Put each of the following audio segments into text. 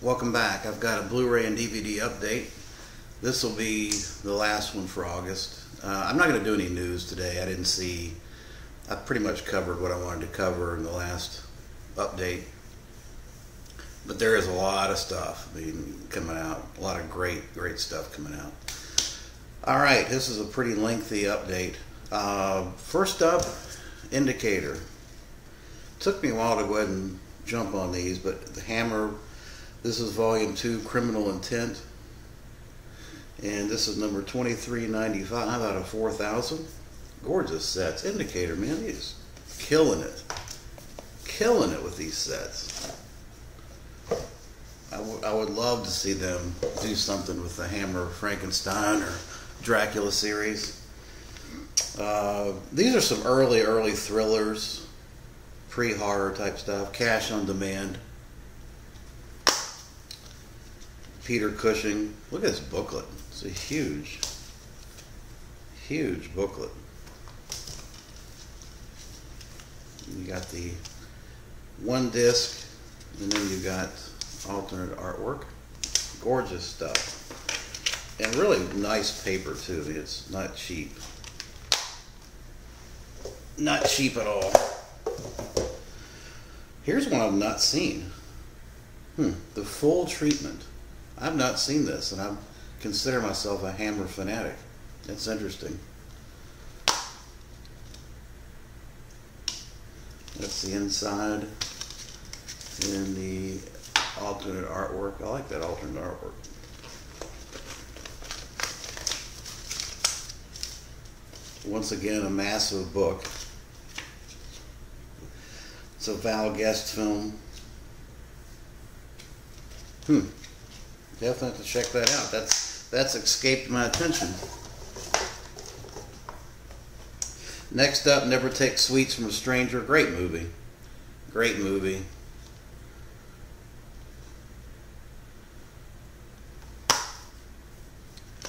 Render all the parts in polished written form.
Welcome back. I've got a Blu Ray and DVD update. This will be the last one for August. I'm not going to do any news today. I pretty much covered what I wanted to cover in the last update. But there is a lot of stuff coming out. A lot of great stuff coming out. Alright, this is a pretty lengthy update. First up, Indicator. Took me a while to go ahead and jump on these, but the Hammer, this is volume 2, Criminal Intent, and this is number 2395 out of 4,000. Gorgeous sets. Indicator, man, he's killing it with these sets. I would love to see them do something with the Hammer Frankenstein or Dracula series. These are some early thrillers, pre-horror type stuff. Cash on Demand. Peter Cushing. Look at this booklet. It's a huge booklet. You got the one disc, and then you got alternate artwork. Gorgeous stuff. And really nice paper too. It's not cheap. Not cheap at all. Here's one I've not seen. The Full Treatment. I've not seen this, and I consider myself a Hammer fanatic. That's interesting. That's the inside and the alternate artwork. I like that alternate artwork. Once again, a massive book. It's a Val Guest film. Definitely have to check that out. That's escaped my attention. Next up, Never Take Sweets from a Stranger. Great movie. Great movie.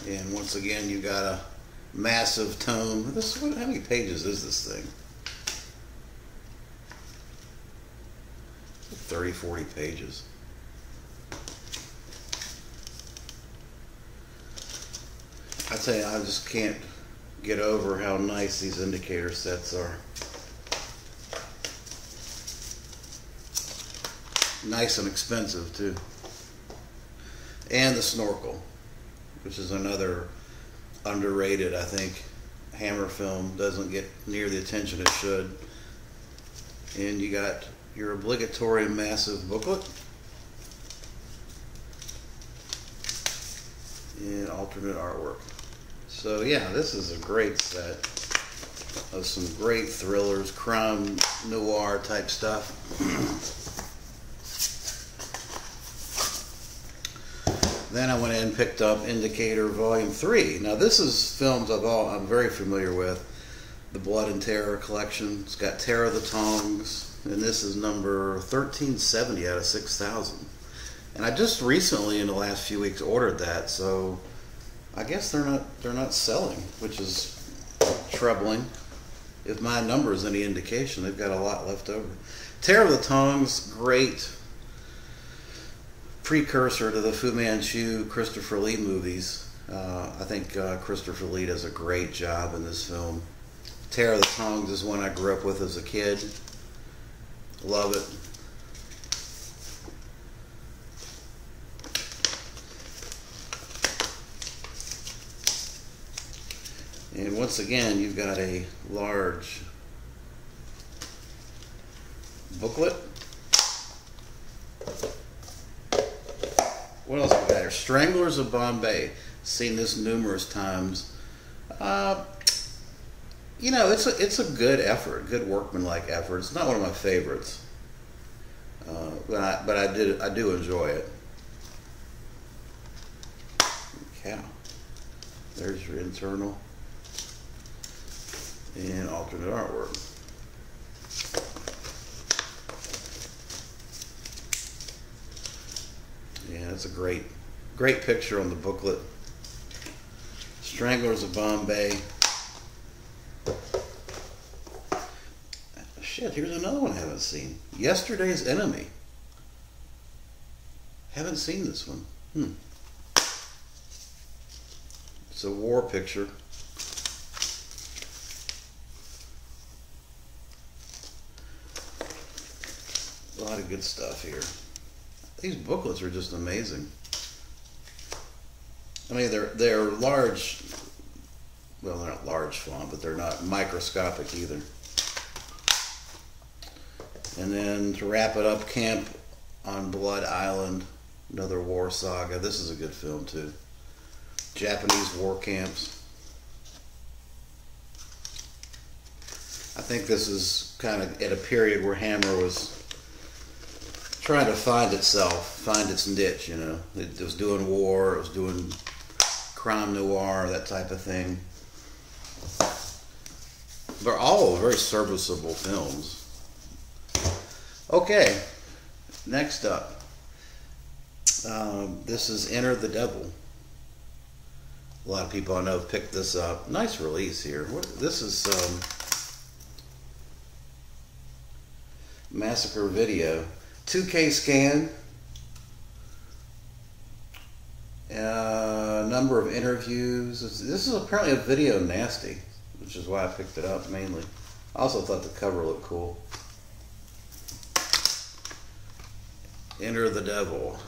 And once again, you got a massive tome. How many pages is this thing? 30, 40 pages. I tell you, I just can't get over how nice these Indicator sets are. Nice and expensive too. And the Snorkel, which is another underrated, I think, Hammer film. Doesn't get near the attention it should. And you got your obligatory massive booklet and alternate artwork. So yeah, this is a great set of some great thrillers, crime noir type stuff. Then I went in and picked up Indicator Volume 3. Now this is films I'm very familiar with. The Blood and Terror collection. It's got Terror of the Tongs, and this is number 1370 out of 6,000. And I just recently, in the last few weeks, ordered that, so I guess they're not selling, which is troubling. If my number is any indication, they've got a lot left over. Terror of the Tongs, great precursor to the Fu Manchu, Christopher Lee movies. I think Christopher Lee does a great job in this film. Terror of the Tongs is one I grew up with as a kid. Love it. And once again, you've got a large booklet. What else we got here? Stranglers of Bombay. Seen this numerous times. You know, it's a good effort, good workmanlike effort. It's not one of my favorites, but I do enjoy it. Cow. There's your internal and alternate artwork. Yeah, it's a great picture on the booklet. Stranglers of Bombay. Shit, here's another one I haven't seen. Yesterday's Enemy. Haven't seen this one. It's a war picture. A lot of good stuff here. These booklets are just amazing. I mean, they're large. Well, they're not large font, but they're not microscopic either. And then to wrap it up, Camp on Blood Island, another war saga. This is a good film too. Japanese war camps. I think this is kind of at a period where Hammer was trying to find itself, find its niche, you know. It was doing war, it was doing crime noir, that type of thing. They're all very serviceable films. Okay, next up. This is Enter the Devil. A lot of people I know have picked this up. Nice release here. This is Massacre Video. 2K scan. Number of interviews. This is apparently a video nasty, which is why I picked it up mainly. I also thought the cover looked cool. Enter the Devil.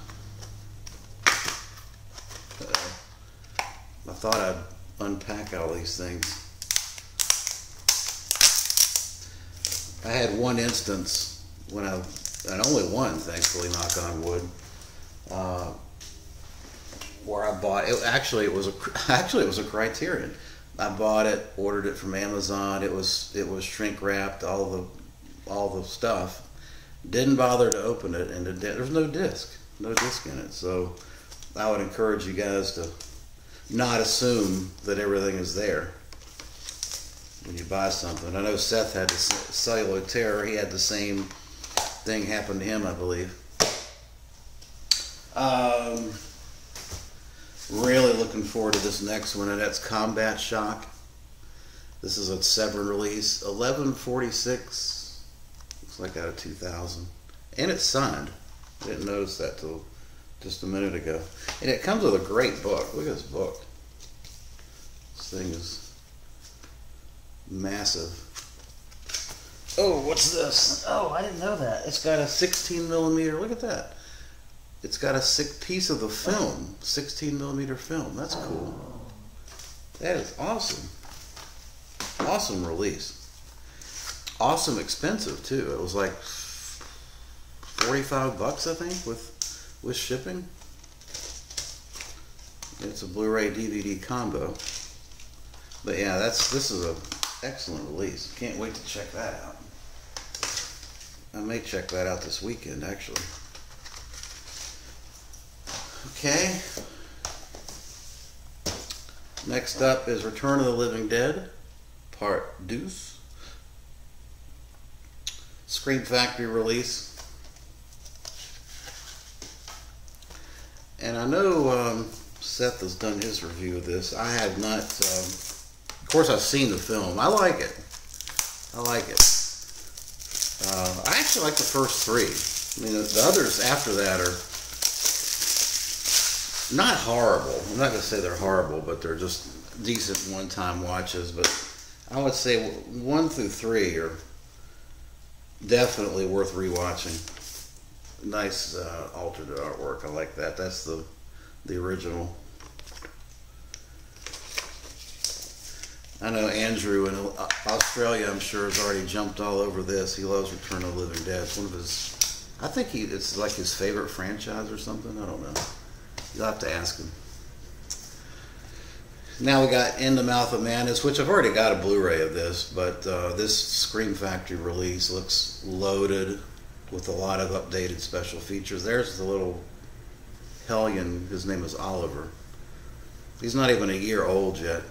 I thought I'd unpack all these things. I had one instance when and only one, thankfully, knock on wood, where I bought it. Actually, it was a Criterion. I bought it, ordered it from Amazon. It was shrink wrapped, all the stuff. Didn't bother to open it, and there's no disc in it. So I would encourage you guys to not assume that everything is there when you buy something. I know Seth had the cellular terror. He had the same thing happen to him, I believe. Really looking forward to this next one, and that's Combat Shock. This is a Severin release, 11/46. Looks like out of 2000, and it's signed. I didn't notice that till just a minute ago. And it comes with a great book. Look at this book. This thing is massive. Oh, what's this? Oh, I didn't know that. It's got a 16mm. Look at that. It's got a sick piece of the film. 16mm film. That's cool. That is awesome. Awesome release. Awesome expensive too. It was like $45, I think, with shipping. It's a Blu Ray DVD combo. But yeah, this is a excellent release. Can't wait to check that out. I may check that out this weekend, actually. Okay. Next up is Return of the Living Dead, Part Deuce. Scream Factory release. And I know Seth has done his review of this. I have not. Of course, I've seen the film. I like it. I like it. I actually like the first three. I mean, the others after that are not horrible. I'm not going to say they're horrible, but they're just decent one-time watches. But I would say 1 through 3 are definitely worth rewatching. Nice altered artwork. I like that. That's the original. I know Andrew in Australia, I'm sure, has already jumped all over this. He loves Return of the Living Dead. It's one of his, I think it's like his favorite franchise or something. I don't know. You'll have to ask him. Now we got In the Mouth of Madness, which I've already got a Blu-ray of this, but this Scream Factory release looks loaded with a lot of updated special features. There's the little hellion. His name is Oliver. He's not even a year old yet.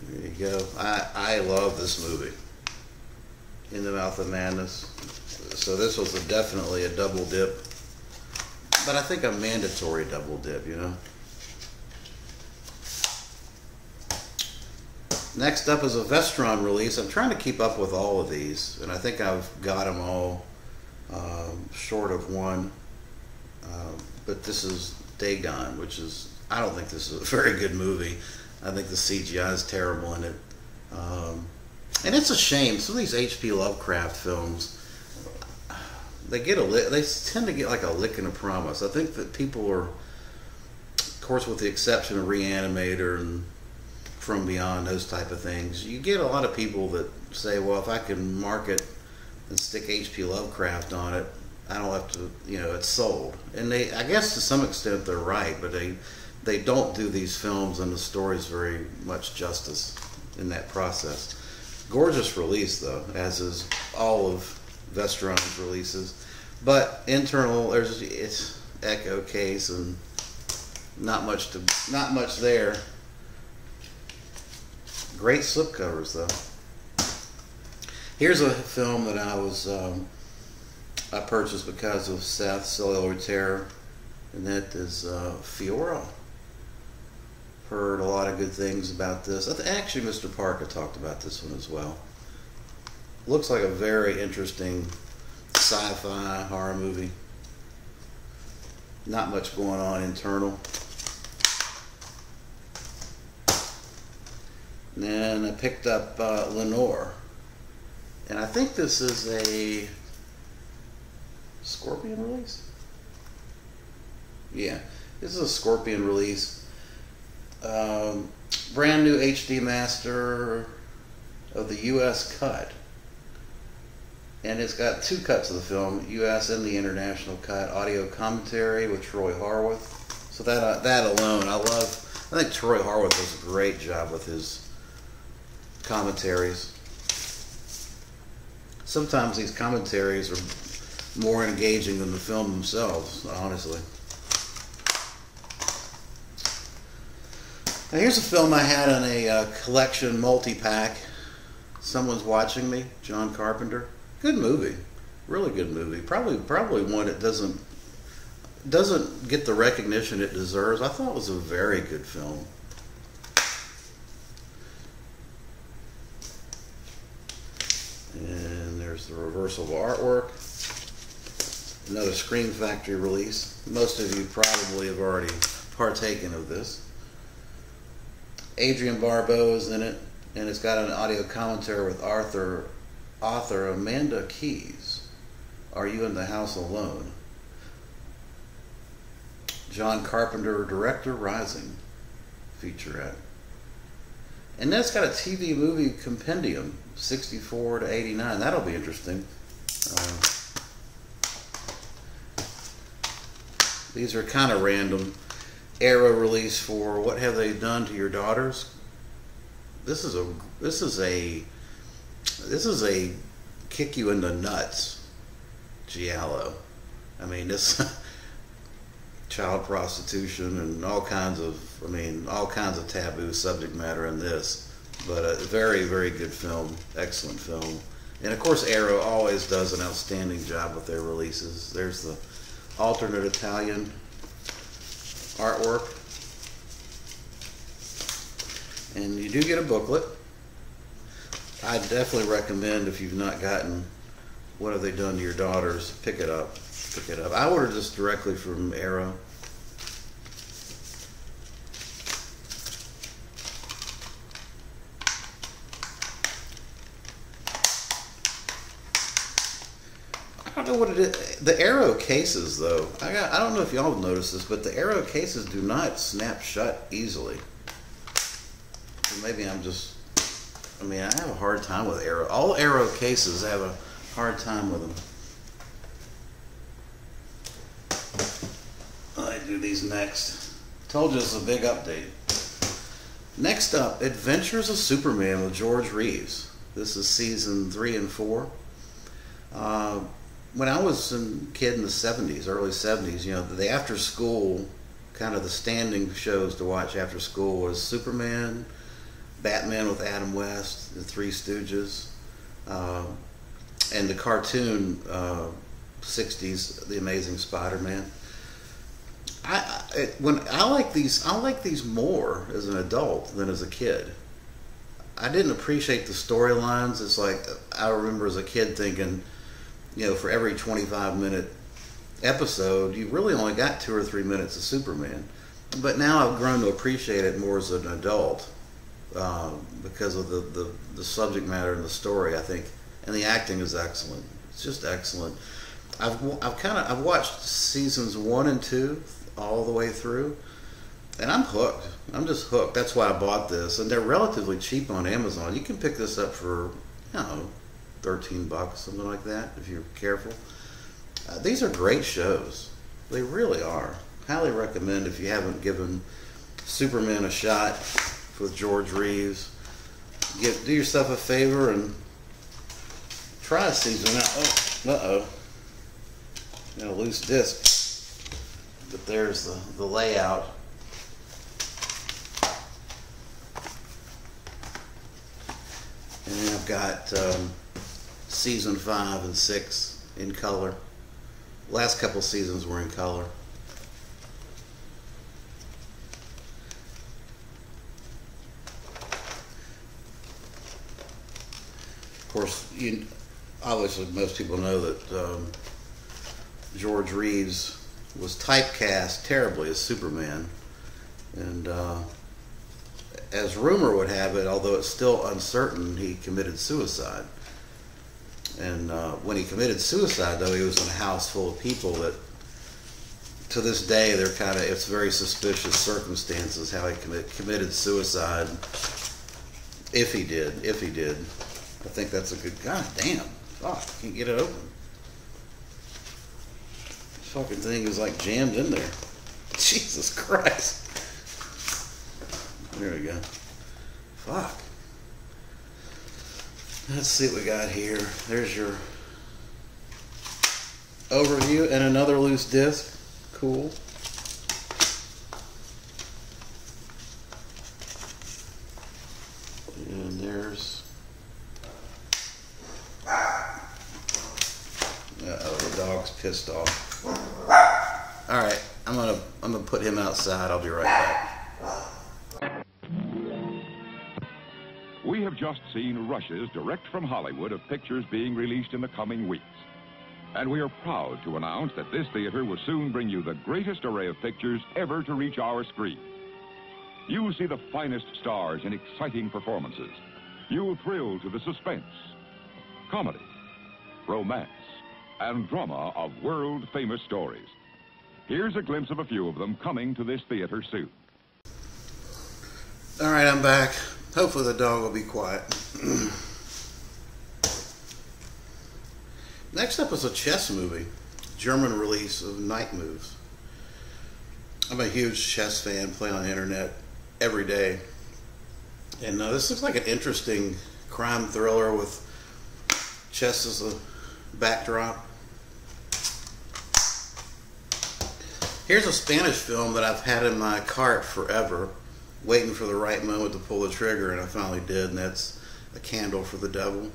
There you go. I love this movie, In the Mouth of Madness. So this was definitely a double dip, but I think a mandatory double dip, you know. Next up is a Vestron release. I'm trying to keep up with all of these, and I think I've got them all short of one. But this is Dagon, which is, I don't think this is a very good movie. I think the CGI is terrible in it. And it's a shame. Some of these H.P. Lovecraft films, they tend to get like a lick and a promise. I think that people are, of course, with the exception of Reanimator and From Beyond, those type of things, you get a lot of people that say, well, if I can market and stick H.P. Lovecraft on it, I don't have to, it's sold. And I guess to some extent they're right, but they don't do these films and the stories very much justice in that process. Gorgeous release though, as is all of Vestron's releases. But internal, it's echo case and not much there. Great slipcovers though. Here's a film that I purchased because of Seth Cellular Terror, and that is Fiora. Heard a lot of good things about this. Actually, Mr. Parker talked about this one as well. Looks like a very interesting sci-fi horror movie. Not much going on internal. And then I picked up Lenore. And I think this is a Scorpion release? Yeah, this is a Scorpion release. Brand new HD master of the US cut. And it's got two cuts of the film, US and the international cut, audio commentary with Troy Harwood. So that alone, I think Troy Harwood does a great job with his commentaries. Sometimes these commentaries are more engaging than the film themselves, honestly. Now here's a film I had on a collection multi-pack. Someone's Watching Me, John Carpenter. Good movie, really good movie. Probably one that doesn't get the recognition it deserves. I thought it was a very good film. And there's the reversal of artwork. Another Scream Factory release. Most of you probably have already partaken of this. Adrienne Barbeau is in it, and it's got an audio commentary with author Amanda Keyes. Are You in the House Alone? John Carpenter, director, Rising featurette. And that's got a TV movie compendium, 64 to 89. That'll be interesting. These are kind of random. Arrow release for What Have They Done to Your Daughters? This is a kick you in the nuts giallo. I mean, this child prostitution and all kinds of taboo subject matter in this, but a very, very good film, excellent film. And of course Arrow always does an outstanding job with their releases. There's the alternate Italian artwork, and you do get a booklet. I definitely recommend, if you've not gotten What Have They Done to Your Daughters, pick it up. I ordered this directly from Arrow. I don't know what it is. The Arrow cases, though, I don't know if y'all have noticed this, but the Arrow cases do not snap shut easily. So maybe I have a hard time with Arrow. All Arrow cases have a hard time with them. I do these next. Told you it's a big update. Next up, Adventures of Superman with George Reeves. This is season 3 and 4. When I was a kid in the 70s, early 70s, the after school, kind of the standing shows to watch after school was Superman, Batman with Adam West, the Three Stooges, and the cartoon 60s, The Amazing Spider-Man. I like these more as an adult than as a kid. I didn't appreciate the storylines. It's like, I remember as a kid thinking, you know, for every 25-minute episode, you really only got 2 or 3 minutes of Superman. But now I've grown to appreciate it more as an adult because of the subject matter and the story, I think. And the acting is excellent. It's just excellent. I've watched seasons 1 and 2 all the way through, and I'm hooked. I'm just hooked. That's why I bought this, and they're relatively cheap on Amazon. You can pick this up for, you know, $13, something like that, if you're careful. These are great shows. They really are. Highly recommend if you haven't given Superman a shot with George Reeves. Do yourself a favor and try a season out. Uh-oh. Got a loose disc. But there's the layout. And then I've got season 5 and 6 in color. Last couple seasons were in color. Of course, obviously most people know that George Reeves was typecast terribly as Superman, and as rumor would have it, although it's still uncertain, he committed suicide. And when he committed suicide, though, he was in a house full of people that, to this day, it's very suspicious circumstances how he committed suicide. If he did. I think that's a good, god damn, fuck, can't get it open. This fucking thing is like jammed in there. Jesus Christ. There we go. Fuck. Let's see what we got here. There's your overview and another loose disc. Cool. And there's, the dog's pissed off. All right, I'm gonna put him outside. I'll be right back. We have just seen rushes direct from Hollywood of pictures being released in the coming weeks. And we are proud to announce that this theater will soon bring you the greatest array of pictures ever to reach our screen. You'll see the finest stars in exciting performances. You'll thrill to the suspense, comedy, romance, and drama of world-famous stories. Here's a glimpse of a few of them coming to this theater soon. All right, I'm back. Hopefully the dog will be quiet. Next up is a chess movie, German release of Night Moves. I'm a huge chess fan, play on the internet every day. And this looks like an interesting crime thriller with chess as a backdrop. Here's a Spanish film that I've had in my cart forever, waiting for the right moment to pull the trigger, and I finally did, and that's A Candle for the Devil.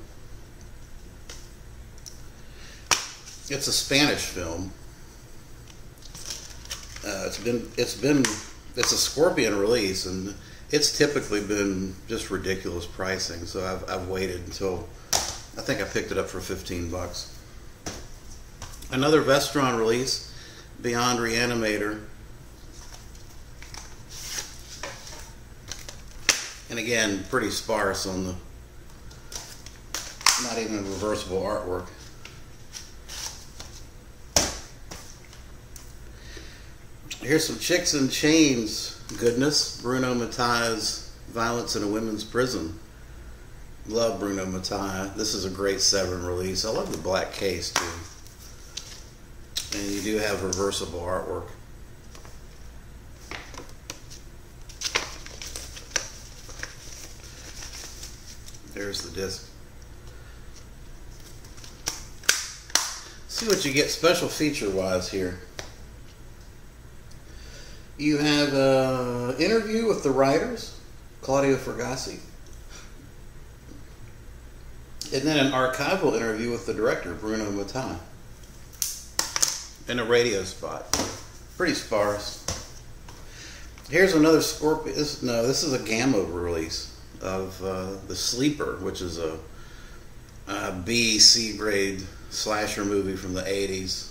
It's a Spanish film. It's a Scorpion release, and it's typically been just ridiculous pricing. So I've waited until I think I picked it up for $15. Another Vestron release, Beyond Reanimator. And again, pretty sparse on the, not even reversible artwork. Here's some Chicks in Chains goodness. Bruno Mattei's Violence in a Women's Prison. Love Bruno Mattei. This is a great Severin release. I love the black case too. And you do have reversible artwork. There's the disc. See what you get special feature wise here. You have an interview with the writers, Claudio Fragassi, and then an archival interview with the director, Bruno Mattei, and a radio spot. Pretty sparse. Here's another Scorpion. This is a Gamma release. of The Sleeper, which is a B, C grade slasher movie from the 80s.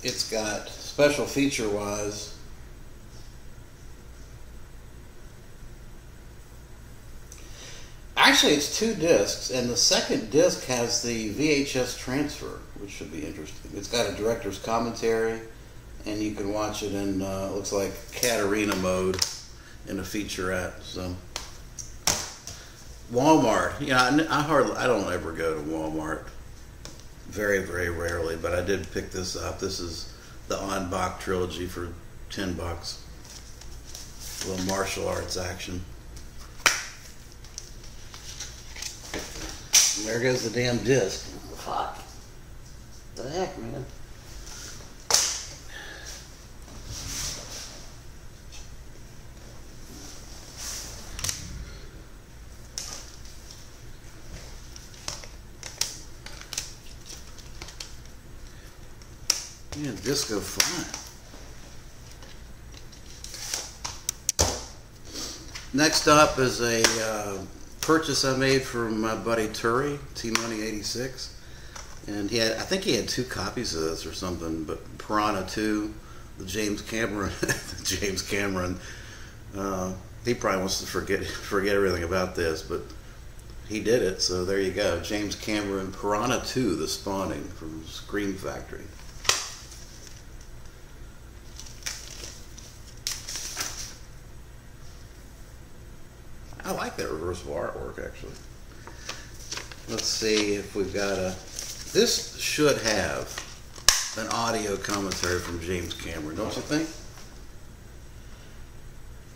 It's got special feature wise, actually it's 2 discs, and the second disc has the VHS transfer, which should be interesting. It's got a director's commentary, and you can watch it in looks like Katarina mode in a featurette. So Walmart, I don't ever go to Walmart, very, very rarely, but I did pick this up. This is the On Bach trilogy for $10. A little martial arts action. And there goes the damn disc. Fuck. The heck, man. Yeah, disco fun. Next up is a purchase I made from my buddy Turi, T-Money 86, and I think he had 2 copies of this or something. But Piranha 2, the James Cameron, he probably wants to forget everything about this, but he did it. So there you go, James Cameron, Piranha 2, The Spawning from Scream Factory. I like that reversible artwork, actually. Let's see if we've got this should have an audio commentary from James Cameron, don't you think?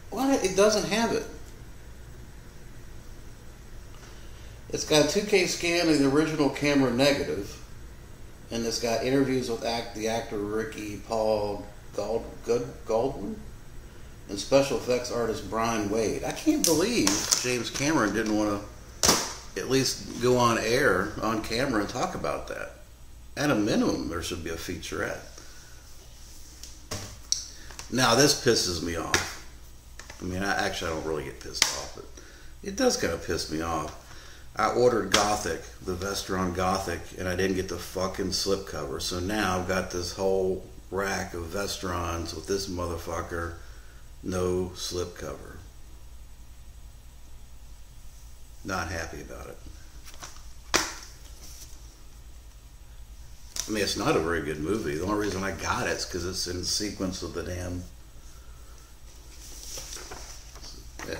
What? It doesn't have it. It's got a 2K scan of the original camera negative, and it's got interviews with the actor Ricky Paul Goldwyn and special effects artist Brian Wade. I can't believe James Cameron didn't want to at least go on air, on camera, and talk about that. At a minimum, there should be a featurette. Now, this pisses me off. I mean, I don't really get pissed off, but it does kind of piss me off. I ordered Gothic, the Vestron Gothic, and I didn't get the fucking slipcover. So now I've got this whole rack of Vestrons with this motherfucker. No slipcover. Not happy about it. I mean, it's not a very good movie. The only reason I got it is because it's in sequence with the damn... Yeah.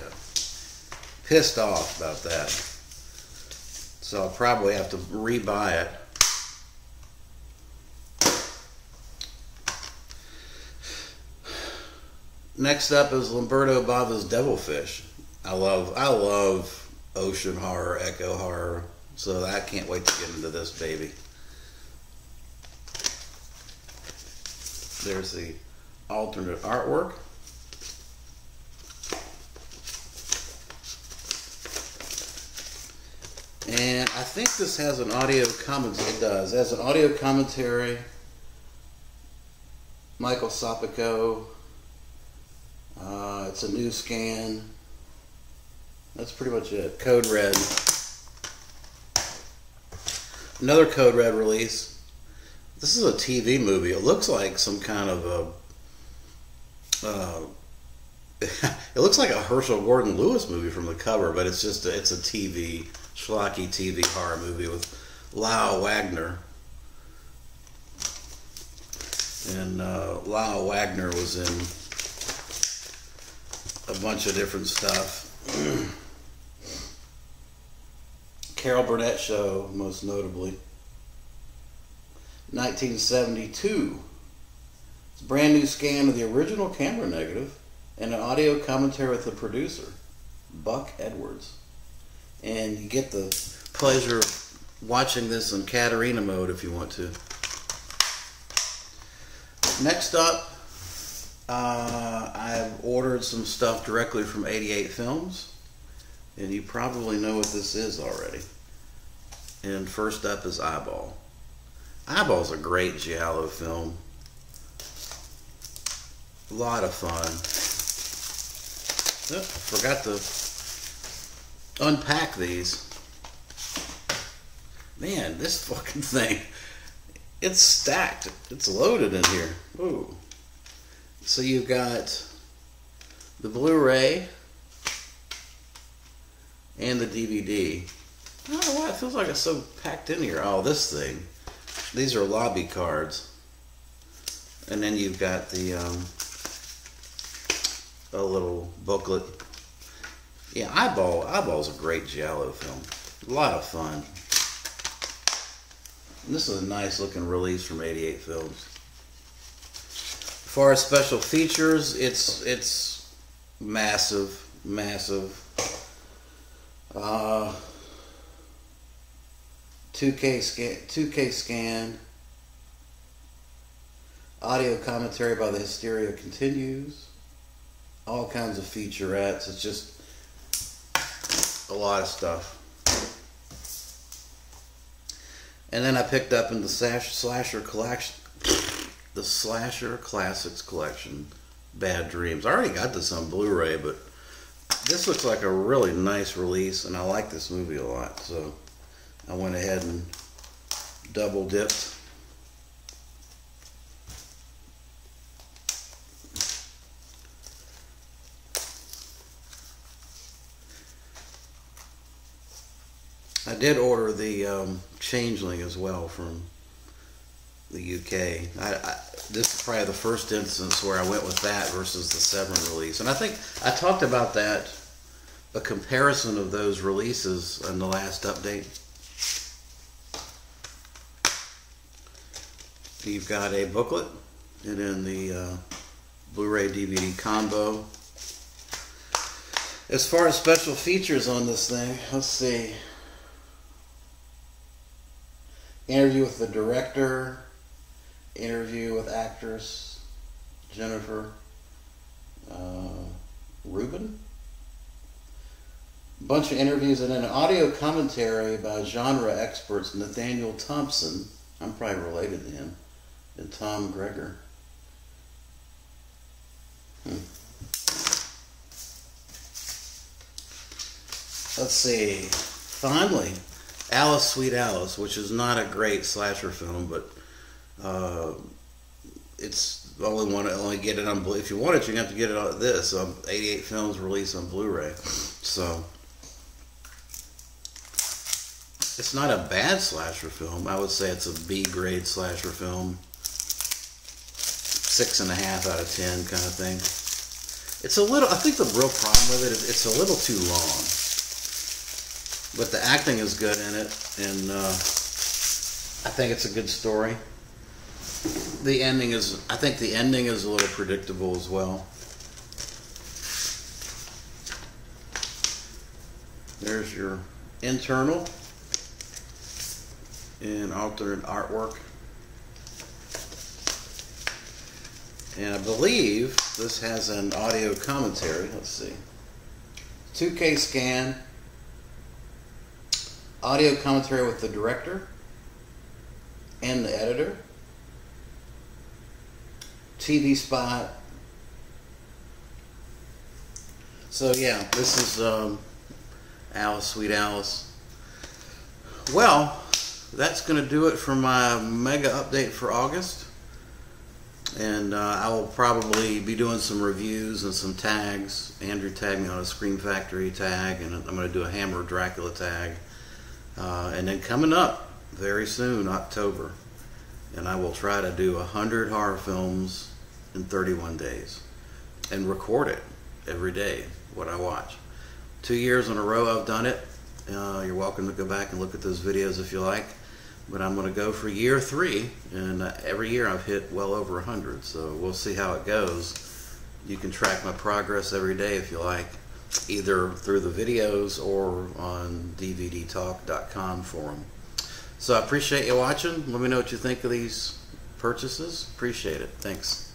Pissed off about that. So I'll probably have to rebuy it. Next up is Lamberto Bava's Devilfish. I love ocean horror, echo horror, so I can't wait to get into this baby. There's the alternate artwork. And I think this has an audio commentary. It does. It has an audio commentary. Michael Sopico. It's a new scan. That's pretty much it. Code Red. Another Code Red release. This is a TV movie. It looks like some kind of a... it looks like a Herschel Gordon Lewis movie from the cover, but it's just it's a TV, schlocky TV horror movie with Lyle Wagner. And Lyle Wagner was in a bunch of different stuff. Carol Burnett Show, most notably. 1972. It's a brand new scan of the original camera negative and an audio commentary with the producer, Buck Edwards. And you get the pleasure of watching this in Katarina mode if you want to. Next up, I've ordered some stuff directly from 88 Films, and you probably know what this is already. And first up is Eyeball. Eyeball's a great giallo film. A lot of fun. Oh, forgot to unpack these. Man, this fucking thing, it's stacked. It's loaded in here. Ooh. So you've got the Blu Ray and the DVD. I don't know why it feels like it's so packed in here. Oh, this thing. These are lobby cards. And then you've got the a little booklet. Yeah, Eyeball's a great giallo film. A lot of fun. And this is a nice looking release from 88 Films. As far as special features, it's massive. 2K scan. Audio commentary by the Hysteria Continues. All kinds of featurettes. It's just a lot of stuff. And then I picked up in the Slasher collection, the Slasher Classics collection, Bad Dreams. I already got this on Blu-ray, but this looks like a really nice release, and I like this movie a lot, so I went ahead and double dipped. I did order the Changeling as well from the UK. This is probably the first instance where I went with that versus the Severin release. And I think I talked about that, a comparison of those releases in the last update. You've got a booklet and then the Blu-ray DVD combo. As far as special features on this thing, let's see. Interview with the director, interview with actress Jennifer Rubin, a bunch of interviews, and then an audio commentary by genre experts Nathaniel Thompson, I'm probably related to him, and Tom Gregor. Let's see, finally, Alice, Sweet Alice, which is not a great slasher film, but it's the only one. Only get it on Blu. If you want it, you have to get it on this 88 Films release on Blu-ray. So it's not a bad slasher film. I would say it's a B-grade slasher film, 6.5 out of 10 kind of thing. It's a little. I think the real problem with it is it's a little too long. But the acting is good in it, and I think it's a good story. The ending is, I think the ending is a little predictable as well. There's your internal and alternate artwork. And I believe this has an audio commentary. Let's see. 2K scan. Audio commentary with the director and the editor. TV spot. So yeah, this is Alice, Sweet Alice. Well, that's going to do it for my mega update for August. And I will probably be doing some reviews and some tags. Andrew tagged me on a Scream Factory tag, and I'm going to do a Hammer Dracula tag. And then coming up very soon, October, and I will try to do 100 horror films in 31 days and record it every day, what I watch. 2 years in a row I've done it. You're welcome to go back and look at those videos if you like, but I'm going to go for year 3, and every year I've hit well over 100, so we'll see how it goes. You can track my progress every day if you like, either through the videos or on dvdtalk.com forum. So I appreciate you watching. Let me know what you think of these purchases. Appreciate it. Thanks.